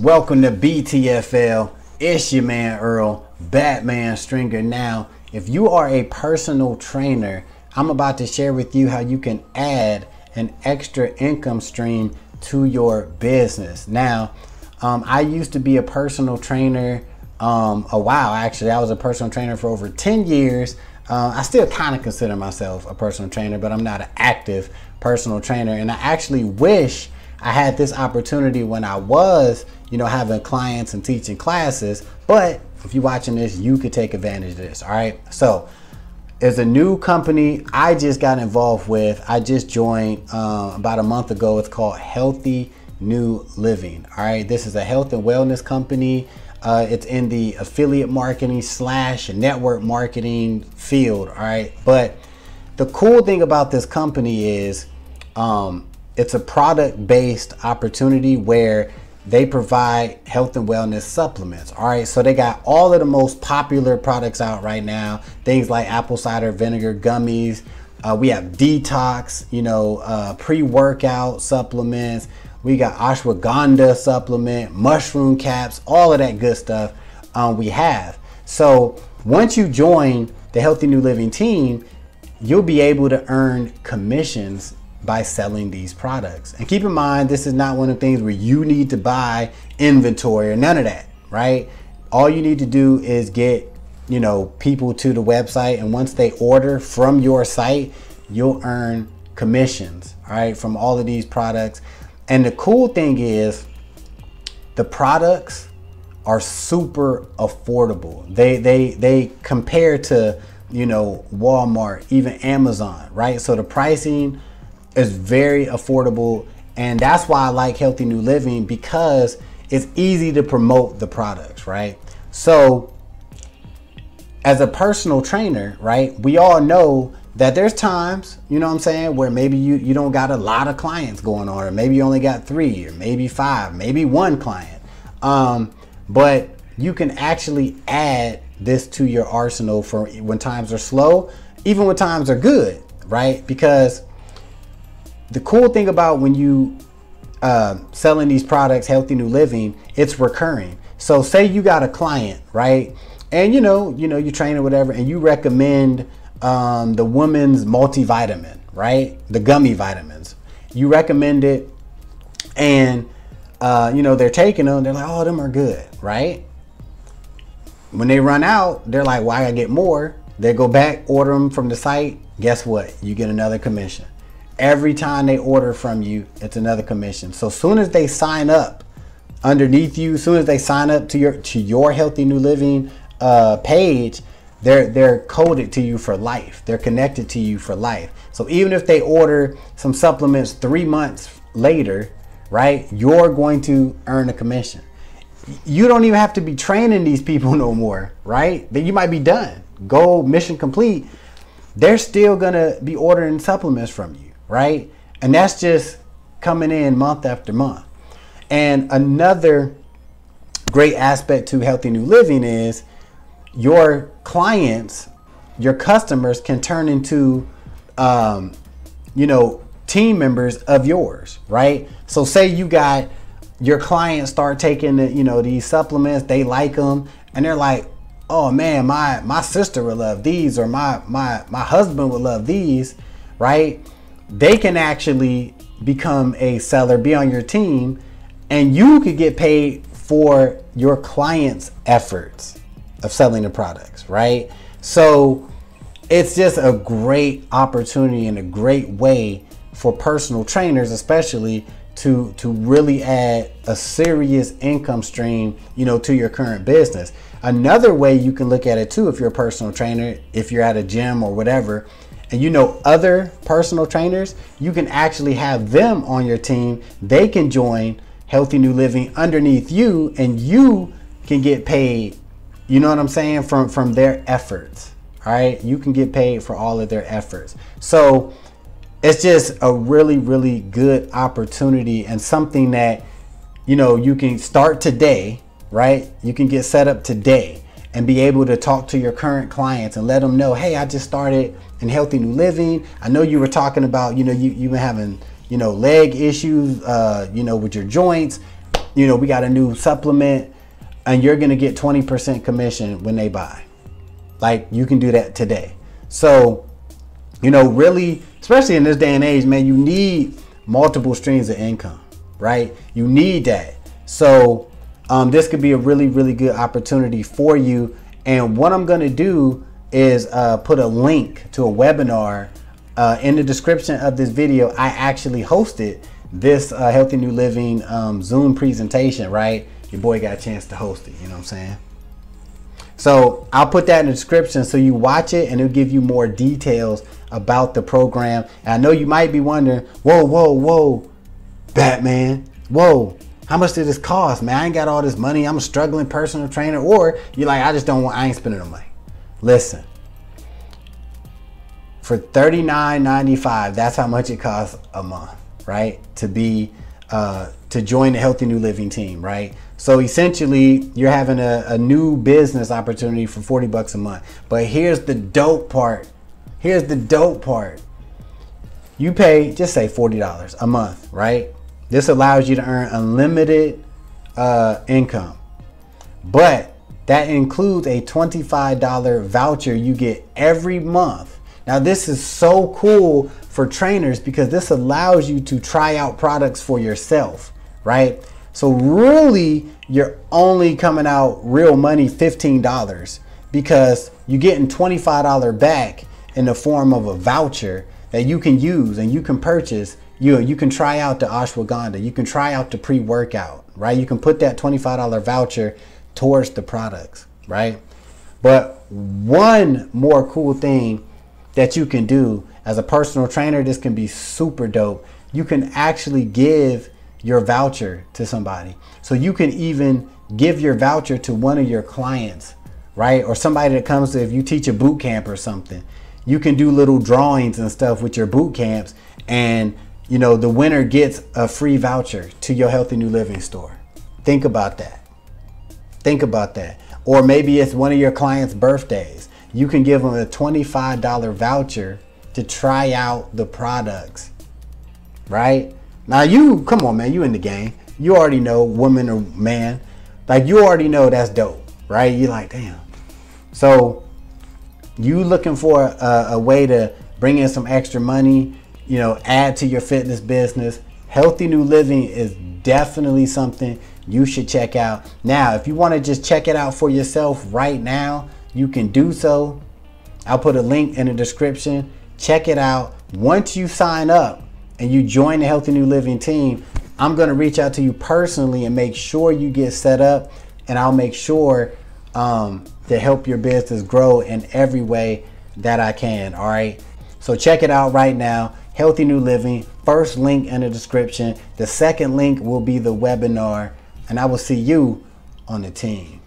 Welcome to BTFL. It's your man Earl, Batman Stringer. Now, if you are a personal trainer, I'm about to share with you how you can add an extra income stream to your business. Now, I used to be a personal trainer a while. Actually, I was a personal trainer for over 10 years. I still kind of consider myself a personal trainer, but I'm not an active personal trainer. And I actually wish I had this opportunity when I was, having clients and teaching classes. But if you're watching this, you could take advantage of this. All right. So there's a new company I just got involved with. I just joined about a month ago. It's called HealthyNuLiving. All right. This is a health and wellness company. It's in the affiliate marketing / network marketing field. All right. But the cool thing about this company is it's a product-based opportunity where they provide health and wellness supplements. All right. So they got all of the most popular products out right now. Things like apple cider vinegar gummies. We have detox, pre-workout supplements. We got ashwagandha supplement, mushroom caps, all of that good stuff we have. So once you join the HealthyNuLiving team, you'll be able to earn commissions by selling these products. And keep in mind, this is not one of the things where you need to buy inventory or none of that, right? All you need to do is get, people to the website. And once they order from your site, you'll earn commissions, all right, from all of these products. And the cool thing is the products are super affordable. They compare to, Walmart, even Amazon, right? So the pricing is very affordable. And that's why I like HealthyNuLiving, because it's easy to promote the products, right? So as a personal trainer, right, we all know that there's times, where maybe you don't got a lot of clients going on, or maybe you only got 3 or maybe 5, maybe 1 client. But you can actually add this to your arsenal for when times are slow, even when times are good, right? Because the cool thing about when you selling these products, HealthyNuLiving, it's recurring. So say you got a client, right? And you train or whatever, and you recommend the woman's multivitamin, right? The gummy vitamins. You recommend it, and they're taking them. They're like, oh, them are good, right? When they run out, they're like, well, I gotta get more. They go back, order them from the site. Guess what? You get another commission. Every time they order from you, it's another commission. So as soon as they sign up underneath you, as soon as they sign up to your HealthyNuLiving page, they're coded to you for life. They're connected to you for life. So even if they order some supplements 3 months later, right, you're going to earn a commission. You don't even have to be training these people no more, right? Then you might be done. Go mission complete. They're still gonna be ordering supplements from you, right? And that's just coming in month after month. And another great aspect to HealthyNuLiving is your clients, your customers can turn into, team members of yours, right? So say you got your clients start taking these supplements, they like them, and they're like, oh man, my sister would love these, or my husband would love these, right? They can actually become a seller, be on your team, and you could get paid for your clients' efforts of selling the products, right? So it's just a great opportunity and a great way for personal trainers, especially to really add a serious income stream, to your current business. Another way you can look at it too, if you're a personal trainer, if you're at a gym or whatever, and other personal trainers, you can actually have them on your team. They can join HealthyNuLiving underneath you, and you can get paid, from their efforts. All right, you can get paid for all of their efforts. So it's just a really, really good opportunity, and something that you can start today, right? You can get set up today and be able to talk to your current clients and let them know, hey, I just started in HealthyNuLiving. I know you were talking about, you've been having, leg issues, with your joints. you know, we got a new supplement and you're going to get 20% commission when they buy. Like, you can do that today. So, you know, really, especially in this day and age, man, you need multiple streams of income, right? You need that. So this could be a really, really good opportunity for you. And what I'm going to do is put a link to a webinar in the description of this video. I actually hosted this Healthy New Living Zoom presentation, right? Your boy got a chance to host it, you know what I'm saying? So I'll put that in the description so you watch it and it'll give you more details about the program. And I know you might be wondering, whoa, Batman, whoa, how much did this cost, man? I ain't got all this money. I'm a struggling personal trainer. Or you're like, I ain't spending no money. Listen, for $39.95, that's how much it costs a month, right? To join the Healthy New Living team, right? So essentially, you're having a new business opportunity for 40 bucks a month. But here's the dope part. Here's the dope part. You pay, just say $40 a month, right? This allows you to earn unlimited income. But that includes a $25 voucher you get every month. Now, this is so cool for trainers because this allows you to try out products for yourself, right? So really, you're only coming out real money $15 because you're getting $25 back in the form of a voucher that you can use and you can purchase. You can try out the ashwagandha. You can try out the pre-workout, right? You can put that $25 voucher towards the products, right? But one more cool thing that you can do as a personal trainer, this can be super dope. You can actually give your voucher to somebody. So you can even give your voucher to one of your clients, right? Or somebody that comes to, if you teach a boot camp or something, you can do little drawings and stuff with your boot camps, and you know, the winner gets a free voucher to your Healthy New Living store. Think about that. Think about that. Or maybe it's one of your clients' birthdays. You can give them a $25 voucher to try out the products, right? Now come on, man, you in the game. You already know, woman or man, like you already know that's dope, right? You're like, damn. So you looking for a way to bring in some extra money, you know, add to your fitness business. Healthy New Living is definitely something you should check out. Now, if you want to just check it out for yourself right now, you can do so. I'll put a link in the description. Check it out. Once you sign up and you join the Healthy New Living team, I'm going to reach out to you personally and make sure you get set up, and I'll make sure to help your business grow in every way that I can. All right. So check it out right now. Healthy New Living, first link in the description. The second link will be the webinar, and I will see you on the team.